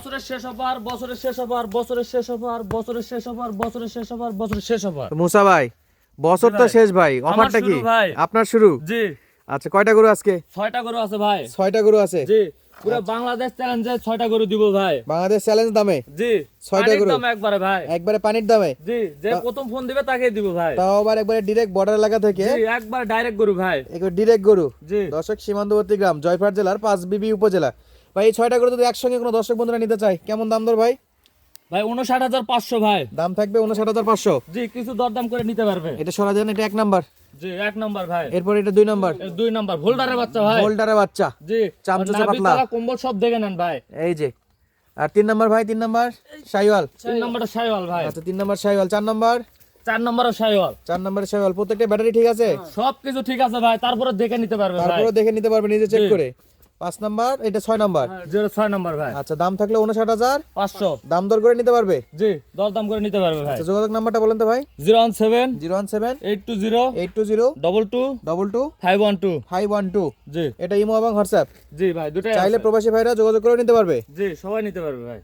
বছরের শেষ অফার, বছরের শেষ অফার, বছরের শেষ অফার, বছরের শেষ অফার, বছরের শেষ অফার, বছরের শেষ অফার। মুসা ভাই বছর তো শেষ ভাই, অফারটা কি? শুরু ভাই। আপনার শুরু? জি, আচ্ছা, কয়টা গরু আজকে? 6টা গরু আছে ভাই। 6টা গরু আছে। জি, পুরো বাংলাদেশ চ্যালেঞ্জে 6টা গরু দিব ভাই। বাংলাদেশ চ্যালেঞ্জ দামে জি, 6টা পানির গরু দাম একবারে ভাই। একবারে পানির দামে। জি, যে প্রথম ফোন দিবে তাকেই দিব ভাই। তাও আবার একবারে ডিরেক্ট বর্ডার এলাকা থেকে, জি, একবার ডাইরেক্ট গরু ভাই। একবার ডিরেক্ট গরু। জি, দর্শক, সীমান্তবর্তী গ্রাম জয়পুরহাট জেলার পাঁচবিবি উপজেলা। ভাই এই 6টা গরু যদি একসঙ্গে কোনো দর্শক বন্ধুরা নিতে চায়, কেমন দাম দর ভাই? ভাই 59,500 ভাই। দাম থাকবে 59,500। জি, কিছু দরদাম করে নিতে পারবে। এটা সরা যান, এটা 1 নাম্বার। জি, 1 নাম্বার ভাই। এরপর এটা 2 নাম্বার। 2 নাম্বার ভোল্ডারের বাচ্চা ভাই। হোল্ডারের বাচ্চা। জি, চামচুচে নাভি পাতলা। তলা কম্বল সব দেখে নেন ভাই। এই যে। আর 3 নাম্বার ভাই, 3 নাম্বার শাইওয়াল। 3 নাম্বারটা শাইওয়াল ভাই। আচ্ছা, 3 নাম্বার শাইওয়াল। 4 নাম্বার? 4 নাম্বারও শাইওয়াল। 4 নাম্বারে শাইওয়াল। প্রত্যেকটা ব্যাটারি ঠিক আছে? সবকিছু ঠিক আছে ভাই, তারপরে দেখে নিতে পারবে ভাই। তারপরে দেখে নিতে পারবে নিজে চেক জি। করে। 5 নাম্বার, এটা 6 নাম্বার। 06 নাম্বার ভাই। আচ্ছা, দাম থাকলে 59,500। 500। দাম দর করে নিতে পারবে। জি, দরদাম করে নিতে পারবে ভাই। আচ্ছা, যোগাযোগ নাম্বারটা বলেন তো ভাই। 017 017 820 820 22 22 512। 512। জি, এটা ইমো এবং হোয়াটসঅ্যাপ। জি ভাই, দুটাই চাইলে আছে। প্রবাসী ভাইরা যোগাযোগ করে নিতে পারবে। জি, সবাই নিতে পারবে ভাই।